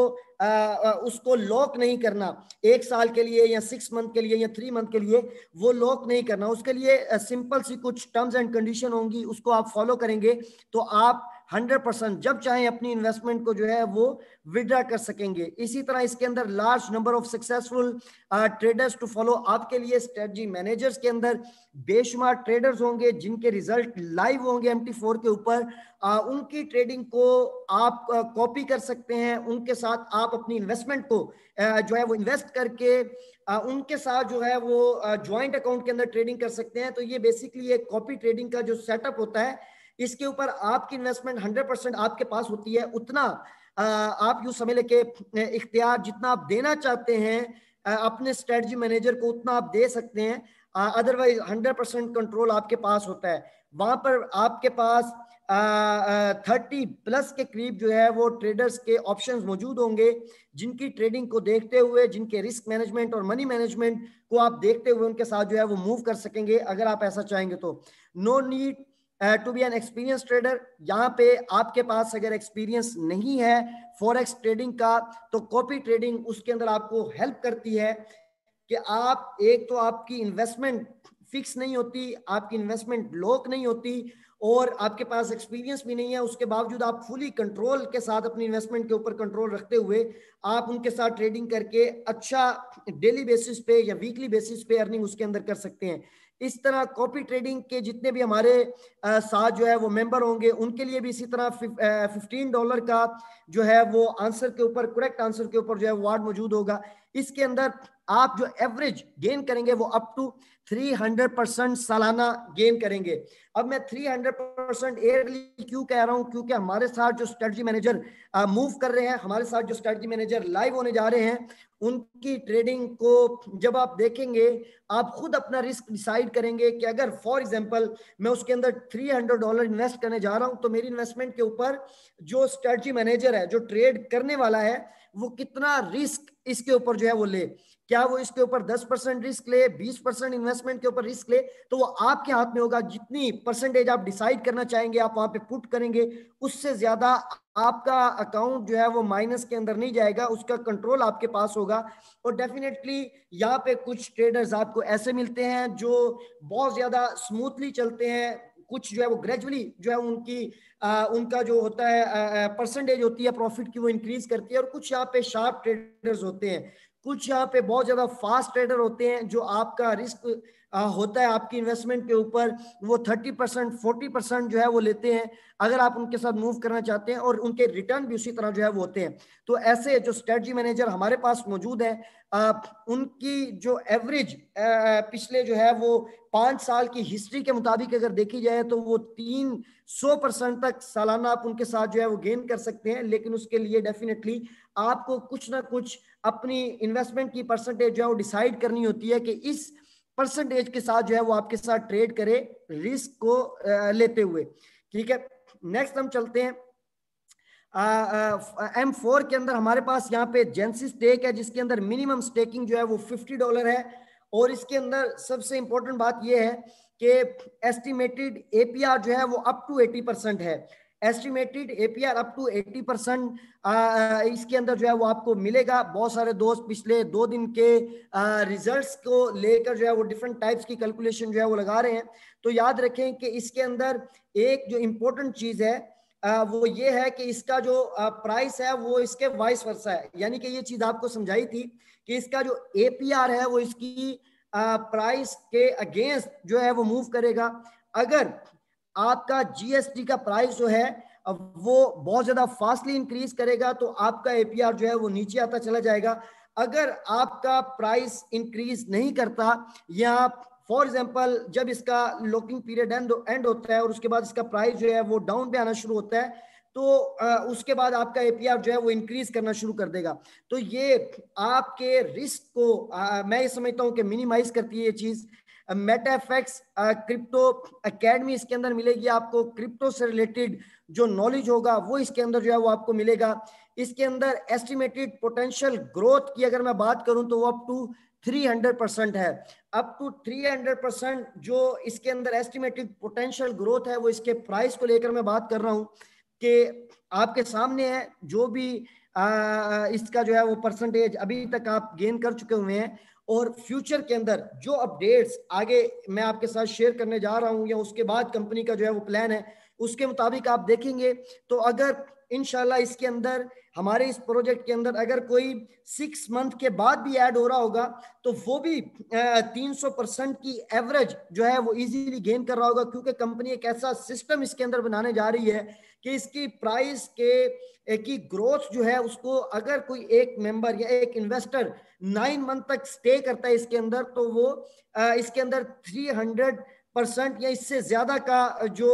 उसको लॉक नहीं करना 1 साल के लिए या 6 मंथ के लिए या 3 मंथ के लिए, वो लॉक नहीं करना। उसके लिए सिंपल सी कुछ टर्म्स एंड कंडीशन होंगी, उसको आप फॉलो करेंगे तो आप 100% जब चाहें अपनी इन्वेस्टमेंट को जो है वो विड्रा कर सकेंगे। इसी तरह इसके अंदर large number of successful traders to follow आपके लिए स्ट्रेटजी मैनेजर्स के अंदर बेशुमार ट्रेडर्स होंगे जिनके रिजल्ट लाइव होंगे MT4 के ऊपर। उनकी ट्रेडिंग को आप कॉपी कर सकते हैं, उनके साथ आप अपनी इन्वेस्टमेंट को जो है वो इन्वेस्ट करके उनके साथ जो है वो ज्वाइंट अकाउंट के अंदर ट्रेडिंग कर सकते हैं। तो ये बेसिकली एक कॉपी ट्रेडिंग का जो सेटअप होता है, इसके ऊपर आपकी इन्वेस्टमेंट 100% आपके पास होती है। उतना आप यूं समझ लेके इख्तियार जितना आप देना चाहते हैं अपने स्ट्रेटजी मैनेजर को उतना आप दे सकते हैं, अदरवाइज 100% कंट्रोल आपके पास होता है। वहां पर आपके पास 30+ के करीब जो है वो ट्रेडर्स के ऑप्शंस मौजूद होंगे, जिनकी ट्रेडिंग को देखते हुए, जिनके रिस्क मैनेजमेंट और मनी मैनेजमेंट को आप देखते हुए उनके साथ जो है वो मूव कर सकेंगे अगर आप ऐसा चाहेंगे तो। No need to be an experience trader. यहाँ पे आपके पास अगर एक्सपीरियंस नहीं है फॉरेक्स ट्रेडिंग का, तो कॉपी ट्रेडिंग उसके अंदर आपको हेल्प करती है कि आप, एक तो आपकी इन्वेस्टमेंट फिक्स नहीं होती, आपकी इन्वेस्टमेंट लॉक नहीं होती, और आपके पास एक्सपीरियंस भी नहीं है, उसके बावजूद आप फुली कंट्रोल के साथ अपनी इन्वेस्टमेंट के ऊपर कंट्रोल रखते हुए आप उनके साथ ट्रेडिंग करके अच्छा डेली बेसिस पे या वीकली बेसिस पे अर्निंग उसके अंदर कर सकते हैं। इस तरह कॉपी ट्रेडिंग के जितने भी हमारे साथ जो है वो मेंबर होंगे उनके लिए भी इसी तरह $15 का जो है वो आंसर के ऊपर, करेक्ट आंसर के ऊपर जो है वार्ड मौजूद होगा। इसके अंदर आप जो एवरेज गेन करेंगे वो अप टू 300% सालाना गेन करेंगे। अब मैं 300% ईयरली क्यों कह रहा हूं, क्योंकि हमारे साथ जो स्ट्रेटजी मैनेजर मूव कर रहे हैं, हमारे साथ जो स्ट्रेटजी मैनेजर लाइव होने जा रहे हैं, उनकी ट्रेडिंग को जब आप देखेंगे, आप खुद अपना रिस्क डिसाइड करेंगे कि अगर फॉर एग्जांपल मैं उसके अंदर $300 इन्वेस्ट करने जा रहा हूं, तो मेरी इन्वेस्टमेंट के ऊपर जो स्ट्रेटजी मैनेजर है, जो ट्रेड करने वाला है, वो कितना रिस्क इसके ऊपर जो है वो ले। क्या वो इसके ऊपर 10% रिस्क ले, 20% इन्वेस्टमेंट के ऊपर रिस्क ले, तो वो आपके हाथ में होगा। जितनी परसेंटेज आप डिसाइड करना चाहेंगे आप वहां पे पुट करेंगे, उससे ज्यादा आपका अकाउंट जो है वो माइनस के अंदर नहीं जाएगा, उसका कंट्रोल आपके पास होगा। और डेफिनेटली यहाँ पे कुछ ट्रेडर्स आपको ऐसे मिलते हैं जो बहुत ज्यादा स्मूथली चलते हैं, कुछ जो है वो ग्रेजुअली जो है उनका जो होता है परसेंटेज होती है प्रॉफिट की, वो इंक्रीज करती है। और कुछ यहाँ पे शार्प ट्रेडर्स होते हैं, कुछ यहाँ पे बहुत ज्यादा फास्ट ट्रेडर होते हैं, जो आपका रिस्क होता है आपकी इन्वेस्टमेंट के ऊपर, वो 30% 40% जो है वो लेते हैं अगर आप उनके साथ मूव करना चाहते हैं, और उनके रिटर्न भी उसी तरह जो है वो होते हैं। तो ऐसे जो स्ट्रेटजी मैनेजर हमारे पास मौजूद है, उनकी जो एवरेज पिछले जो है वो 5 साल की हिस्ट्री के मुताबिक अगर देखी जाए, तो वो 300% तक सालाना आप उनके साथ जो है वो गेन कर सकते हैं। लेकिन उसके लिए डेफिनेटली आपको कुछ ना कुछ अपनी इन्वेस्टमेंट की परसेंटेज जो है वो डिसाइड करनी होती है कि इस परसेंटेज के साथ जो है वो आपके साथ ट्रेड करे, रिस्क को लेते हुए। ठीक है, नेक्स्ट हम चलते हैं। M4 के अंदर हमारे पास यहाँ पे जेंसी स्टेक है, जिसके अंदर मिनिमम स्टेकिंग जो है वो $50 है। और इसके अंदर सबसे इंपॉर्टेंट बात यह है कि एस्टिमेटेड एपीआर जो है वो अप टू 80% है। एस्टिमेटेड एपीआर अप टू 80% इसके अंदर जो है वो आपको मिलेगा। बहुत सारे दोस्त पिछले 2 दिन के रिजल्ट्स को लेकर जो है वो डिफरेंट टाइप्स की कैलकुलेशन जो है वो लगा रहे हैं। तो याद रखें कि इसके अंदर एक जो इम्पोर्टेंट चीज है वो ये है कि इसका जो प्राइस है वो इसके वाइस वर्सा है। यानी कि ये चीज आपको समझाई थी कि इसका जो एपीआर है वो इसकी प्राइस के अगेंस्ट जो है वो मूव करेगा। अगर आपका जीएसटी का प्राइस जो है वो बहुत ज्यादा फास्टली इंक्रीज करेगा, तो आपका एपीआर जो है वो नीचे आता चला जाएगा। अगर आपका प्राइस इंक्रीज नहीं करता, या फॉर एग्जाम्पल जब इसका लॉकिंग पीरियड एंड होता है और उसके बाद इसका प्राइस जो है वो डाउन पे आना शुरू होता है, तो उसके बाद आपका एपीआर जो है वो इंक्रीज करना शुरू कर देगा। तो ये आपके रिस्क को मैं ये समझता हूं कि मिनिमाइज करती है ये चीज। मेटाफेक्स क्रिप्टो एकेडमी इसके अंदर मिलेगी आपको। क्रिप्टो से रिलेटेड जो नॉलेज होगा वो इसके अंदर जो है वो आपको मिलेगा। इसके अंदर एस्टिमेटेड पोटेंशियल ग्रोथ की अगर मैं बात करूं तो वो अप टू 300% है। अप टू 300% जो इसके अंदर एस्टिमेटेड पोटेंशियल ग्रोथ है, वो इसके प्राइस को लेकर मैं बात कर रहा हूं कि आपके सामने है। जो भी इसका जो है वो परसेंटेज अभी तक आप गेन कर चुके हुए हैं, और फ्यूचर के अंदर जो अपडेट्स आगे मैं आपके साथ शेयर करने जा रहा हूं, या उसके बाद कंपनी का जो है वो प्लान है, उसके मुताबिक आप देखेंगे। तो अगर इंशाल्लाह इसके अंदर हमारे इस प्रोजेक्ट के अंदर अगर कोई 6 मंथ के बाद भी ऐड हो रहा होगा, तो वो भी 300% की एवरेज जो है वो इजीली गेन कर रहा होगा। क्योंकि कंपनी एक ऐसा सिस्टम इसके अंदर बनाने जा रही है कि इसकी प्राइस के की ग्रोथ जो है उसको, अगर कोई एक मेंबर या एक इन्वेस्टर 9 मंथ तक स्टे करता है इसके अंदर, तो वो इसके अंदर 300% या इससे ज्यादा का जो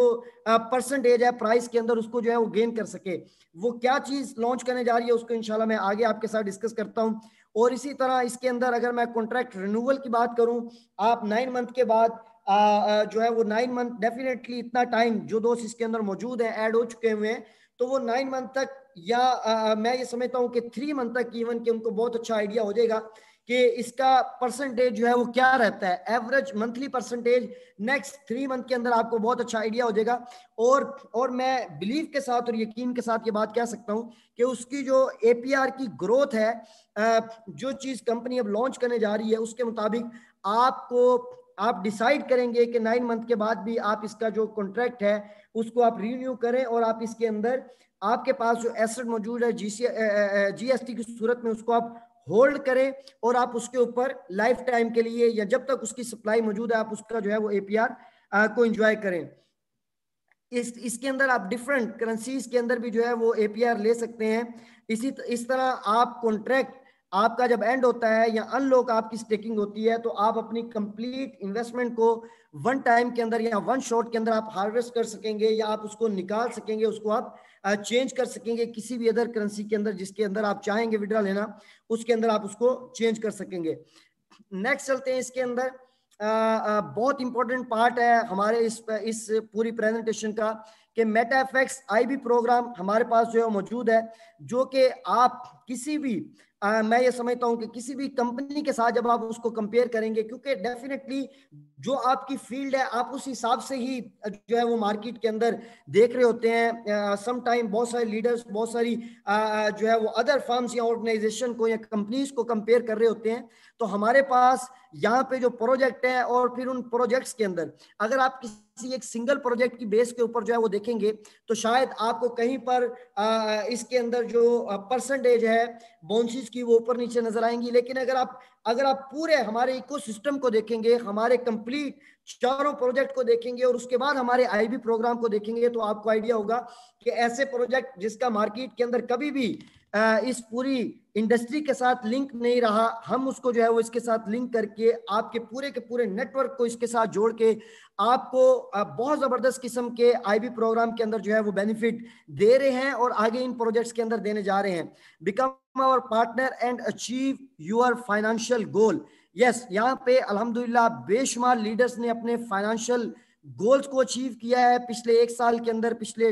परसेंटेज है प्राइस के अंदर, उसको जो है वो गेन कर सके। वो क्या चीज लॉन्च करने जा रही है उसको इंशाल्लाह मैं आगे आपके साथ डिस्कस करता हूं। और इसी तरह इसके अंदर अगर मैं कॉन्ट्रैक्ट रिन्यूअल की बात करूं, आप 9 मंथ के बाद जो है वो 9 मंथ डेफिनेटली इतना टाइम जो दोस्त इसके अंदर मौजूद है ऐड हो चुके हुए हैं, तो वो 9 मंथ तक, या मैं ये समझता हूँ कि 3 मंथ तक इवन के उनको बहुत अच्छा आइडिया हो जाएगा कि इसका परसेंटेज जो है वो क्या रहता है, average monthly percentage next 3 month के अंदर आपको बहुत अच्छा आइडिया हो जाएगा। और मैं बिलीव के साथ और यकीन के साथ ये बात कह सकता हूँ कि उसकी जो एपीआर की ग्रोथ है, जो चीज कंपनी अब लॉन्च करने जा रही है, उसके मुताबिक आप डिसाइड करेंगे कि 9 मंथ के बाद भी आप इसका जो कॉन्ट्रैक्ट है उसको आप रिन्यू करें, और आप इसके अंदर आपके पास जो एसेट मौजूद है जीएसटी की सूरत में उसको आप होल्ड करें, और आप उसके ऊपर लाइफ टाइम के लिए या जब तक उसकी सप्लाई मौजूद है आप उसका जो है वो एपीआर को एंजॉय करें। इसके अंदर आप डिफरेंट करेंसीज के अंदर भी जो है वो एपीआर ले सकते हैं। इस तरह आप कॉन्ट्रैक्ट आपका जब एंड होता है या अनलॉक आपकी स्टेकिंग होती है, तो आप अपनी कंप्लीट इन्वेस्टमेंट को वन टाइम के अंदर या वन शॉट के अंदर आप हार्वेस्ट कर सकेंगे, या आप उसको निकाल सकेंगे, उसको आप चेंज कर सकेंगे किसी भी अदर करेंसी के अंदर जिसके अंदर आप चाहेंगे विड्रॉ लेना, उसके अंदर आप उसको चेंज कर सकेंगे। नेक्स्ट चलते हैं इसके अंदर। बहुत इंपॉर्टेंट पार्ट है हमारे इस पूरी प्रेजेंटेशन का कि मेटाफेक्स आईबी प्रोग्राम हमारे पास जो है मौजूद है, जो कि आप किसी भी मैं ये समझता हूं कि किसी भी कंपनी के साथ जब आप उसको कंपेयर करेंगे, क्योंकि डेफिनेटली जो आपकी फील्ड है आप उस हिसाब से ही जो है वो मार्केट के अंदर देख रहे होते हैं। सम टाइम बहुत सारे लीडर्स, बहुत सारी जो है वो अदर फर्म्स या ऑर्गेनाइजेशन को या कंपनीज को कंपेयर कर रहे होते हैं। तो हमारे पास यहाँ पे जो प्रोजेक्ट है और फिर उन प्रोजेक्ट्स के अंदर अगर आप किसी एक सिंगल प्रोजेक्ट की बेस के ऊपर जो है वो देखेंगे, तो शायद आपको कहीं पर इसके अंदर जो परसेंटेज है बाउंसेस की वो ऊपर नीचे नजर आएंगी। लेकिन अगर आप पूरे हमारे इकोसिस्टम को देखेंगे, हमारे कंप्लीट चारों प्रोजेक्ट को देखेंगे और उसके बाद हमारे आईबी प्रोग्राम को देखेंगे, तो आपको आइडिया होगा कि ऐसे प्रोजेक्ट जिसका मार्केट के अंदर कभी भी इस पूरी इंडस्ट्री के साथ लिंक नहीं रहा, हम उसको जो है वो इसके साथ लिंक करके आपके पूरे के पूरे नेटवर्क को इसके साथ जोड़ के आपको बहुत जबरदस्त किस्म के आईबी प्रोग्राम के अंदर जो है वो बेनिफिट दे रहे हैं और आगे इन प्रोजेक्ट्स के अंदर देने जा रहे हैं। Become our partner and achieve your financial goal. Yes, यहाँ पे अल्हम्दुलिल्लाह बेशुमार लीडर्स ने अपने फाइनेंशियल गोल्स को अचीव किया है पिछले एक साल के अंदर। पिछले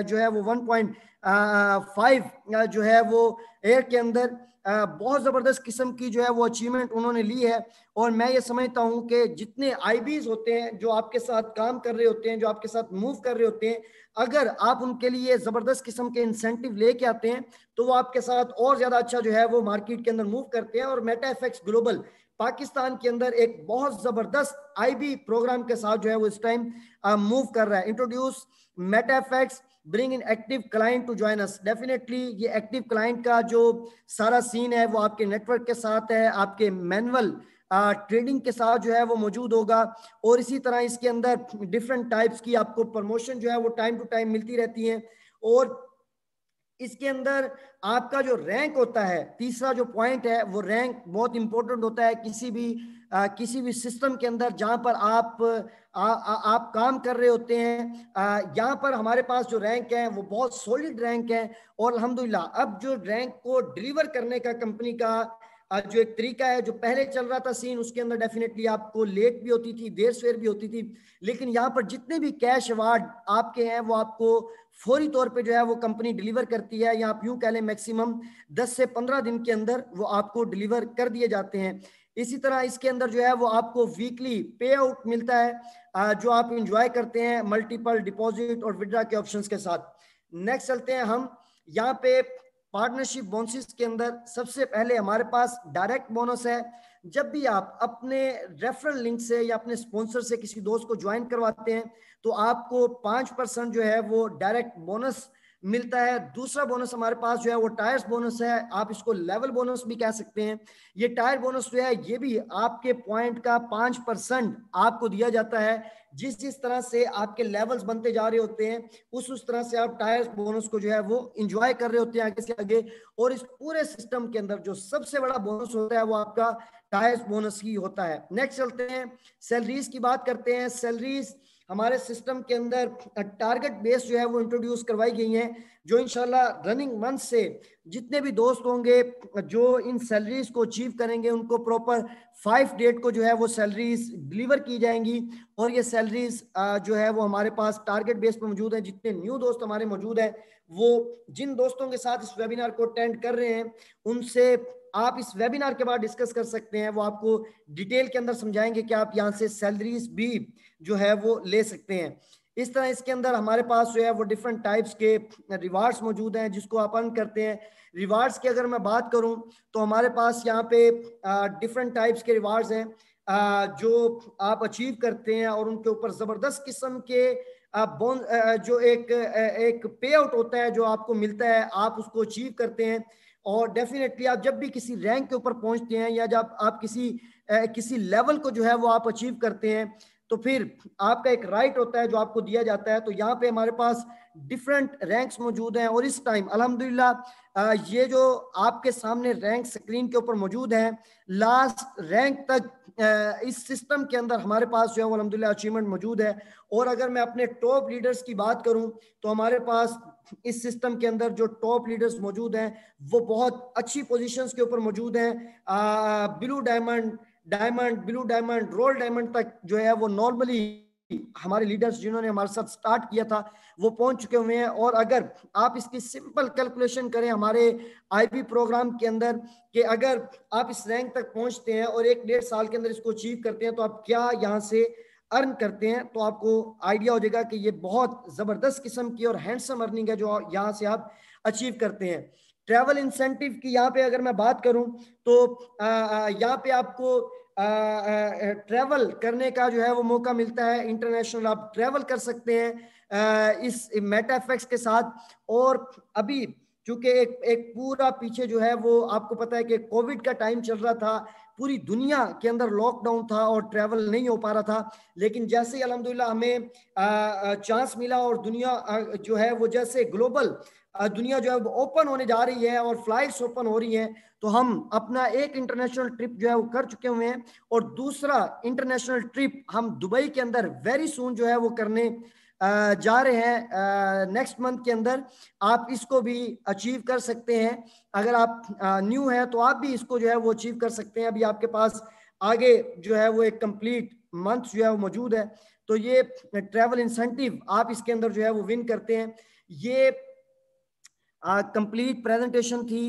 जो है वो 1.5 जो है वो एयर के अंदर बहुत जबरदस्त किस्म की जो है वो अचीवमेंट उन्होंने ली है। और मैं ये समझता हूं कि जितने आईबीज होते हैं जो आपके साथ काम कर रहे होते हैं, जो आपके साथ मूव कर रहे होते हैं, अगर आप उनके लिए जबरदस्त किस्म के इंसेंटिव लेके आते हैं तो वो आपके साथ और ज्यादा अच्छा जो है वो मार्केट के अंदर मूव करते हैं। और मेटाफेक्स ग्लोबल पाकिस्तान के अंदर एक बहुत जबरदस्त आईबी प्रोग्राम के साथ जो है वो इस टाइम मूव कर रहा है। Introduce Metafex bring in active client to join us. Definitely ये एक्टिव क्लाइंट का जो सारा सीन है वो आपके नेटवर्क के साथ है, आपके मैनुअल ट्रेडिंग के साथ जो है वो मौजूद होगा। और इसी तरह इसके अंदर डिफरेंट टाइप्स की आपको प्रमोशन जो है वो टाइम टू टाइम मिलती रहती है। और इसके अंदर आपका जो रैंक होता है, तीसरा जो पॉइंट है वो रैंक बहुत इंपॉर्टेंट होता है किसी भी सिस्टम के अंदर जहां पर आप काम कर रहे होते हैं। यहाँ पर हमारे पास जो रैंक है वो बहुत सॉलिड रैंक है। और अल्हम्दुलिल्लाह अब जो रैंक को डिलीवर करने का कंपनी का जो एक तरीका है, जो पहले चल रहा था सीन, उसके अंदर डेफिनेटली आपको लेट भी होती थी, देर सवेर भी होती थी, लेकिन यहाँ पर जितने भी कैश अवार्ड आपके हैं वो आपको फौरी तौर पे जो है वो कंपनी डिलीवर करती है, या आप यूं कह लें मैक्सिमम 10 से 15 दिन के अंदर वो आपको डिलीवर कर दिए जाते हैं। इसी तरह इसके अंदर जो है वो आपको वीकली पे आउट मिलता है जो आप इंजॉय करते हैं मल्टीपल डिपॉजिट और विड्रॉ के ऑप्शंस के साथ। नेक्स्ट चलते हैं हम यहाँ पे पार्टनरशिप बोनसेस के अंदर। सबसे पहले हमारे पास डायरेक्ट बोनस है। जब भी आप अपने रेफरल लिंक से या अपने स्पॉन्सर से किसी दोस्त को ज्वाइन करवाते हैं तो आपको 5% जो है वो डायरेक्ट बोनस मिलता है। दूसरा बोनस हमारे पास जो है वो टायर्स बोनस है, आप इसको लेवल बोनस भी कह सकते हैं। ये टायर बोनस जो है ये भी आपके पॉइंट का 5% आपको दिया जाता है। जिस तरह से आपके लेवल्स बनते जा रहे होते हैं उस तरह से आप टायर्स बोनस को जो है वो इंजॉय कर रहे होते हैं आगे से आगे। और इस पूरे सिस्टम के अंदर जो सबसे बड़ा बोनस होता है वो आपका टायर्स बोनस ही होता है। नेक्स्ट चलते हैं, सैलरीज की बात करते हैं। सैलरीज हमारे सिस्टम के अंदर टारगेट बेस जो है वो इंट्रोड्यूस करवाई गई हैं, जो इंशाल्लाह रनिंग मंथ से जितने भी दोस्त होंगे जो इन सैलरीज को अचीव करेंगे उनको प्रॉपर 5 डेट को जो है वो सैलरीज डिलीवर की जाएंगी। और ये सैलरीज जो है वो हमारे पास टारगेट बेस पर मौजूद है। जितने न्यू दोस्त हमारे मौजूद हैं, वो जिन दोस्तों के साथ इस वेबिनार को अटेंड कर रहे हैं उनसे आप इस वेबिनार के बाद डिस्कस कर सकते हैं। वो आपको डिटेल के अंदर समझाएंगे कि आप यहाँ से सैलरीज भी जो है वो ले सकते हैं। इस तरह इसके अंदर हमारे पास जो है वो डिफरेंट टाइप्स के रिवार्ड्स मौजूद हैं जिसको आप अर्न करते हैं। रिवार्ड्स की अगर मैं बात करूं तो हमारे पास यहाँ पे डिफरेंट टाइप्स के रिवार्ड्स हैं जो आप अचीव करते हैं और उनके ऊपर जबरदस्त किस्म के जो एक पे आउट होता है जो आपको मिलता है, आप उसको अचीव करते हैं। और डेफिनेटली आप जब भी किसी रैंक के ऊपर पहुंचते हैं या जब आप किसी लेवल को जो है वो आप अचीव करते हैं तो फिर आपका एक राइट होता है जो आपको दिया जाता है। तो यहाँ पे हमारे पास डिफरेंट रैंक्स मौजूद हैं और इस टाइम अल्हम्दुलिल्लाह ये जो आपके सामने रैंक स्क्रीन के ऊपर मौजूद हैं, लास्ट रैंक तक इस सिस्टम के अंदर हमारे पास जो है वो अल्हम्दुलिल्लाह अचीवमेंट मौजूद है। और अगर मैं अपने टॉप लीडर्स की बात करूं तो हमारे पास इस सिस्टम के अंदर जो टॉप लीडर्स मौजूद हैं वो बहुत अच्छी पोजीशंस के ऊपर मौजूद हैं। Blue diamond, diamond, blue diamond, role diamond तक जो है वो नॉर्मली हमारे लीडर्स जिन्होंने हमारे साथ स्टार्ट किया था वो पहुंच चुके हुए हैं। और अगर आप इसकी सिंपल कैलकुलेशन करें हमारे आईबी प्रोग्राम के अंदर कि अगर आप इस रैंक तक पहुंचते हैं और 1-1.5 साल के अंदर इसको अचीव करते हैं तो आप क्या यहाँ से अर्न करते हैं, तो आपको आइडिया हो जाएगा कि ये बहुत जबरदस्त किस्म की और हैंडसम अर्निंग है जो यहाँ से आप अचीव करते हैं। ट्रैवल इंसेंटिव की यहाँ पे अगर मैं बात करूं तो यहाँ पे आपको ट्रैवल करने का जो है वो मौका मिलता है। इंटरनेशनल आप ट्रैवल कर सकते हैं इस मेटाफेक्स के साथ। और अभी चूंकि एक पूरा पीछे जो है वो आपको पता है कि कोविड का टाइम चल रहा था, पूरी दुनिया के अंदर लॉकडाउन था और ट्रैवल नहीं हो पा रहा था, लेकिन जैसे ही अल्हम्दुलिल्लाह हमें चांस मिला और दुनिया जो है वो जैसे ग्लोबल दुनिया जो है वो ओपन होने जा रही है और फ्लाइट्स ओपन हो रही हैं, तो हम अपना एक इंटरनेशनल ट्रिप जो है वो कर चुके हुए हैं और दूसरा इंटरनेशनल ट्रिप हम दुबई के अंदर वेरी सून जो है वो करने जा रहे हैं नेक्स्ट मंथ के अंदर। आप इसको भी अचीव कर सकते हैं। अगर आप न्यू हैं तो आप भी इसको जो है वो अचीव कर सकते हैं। अभी आपके पास आगे जो है वो एक कंप्लीट मंथ जो है वो मौजूद है। तो ये ट्रैवल इंसेंटिव आप इसके अंदर जो है वो विन करते हैं। ये कंप्लीट प्रेजेंटेशन थी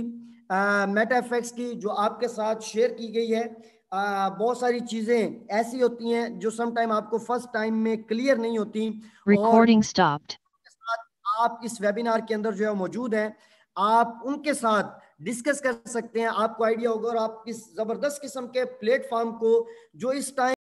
मेटाफेक्स की जो आपके साथ शेयर की गई है। बहुत सारी चीजें ऐसी होती हैं जो सम टाइम आपको फर्स्ट टाइम में क्लियर नहीं होती और Recording stopped. आप इस वेबिनार के अंदर जो है मौजूद हैं, आप उनके साथ डिस्कस कर सकते हैं, आपको आइडिया होगा और आप इस जबरदस्त किस्म के प्लेटफॉर्म को जो इस टाइम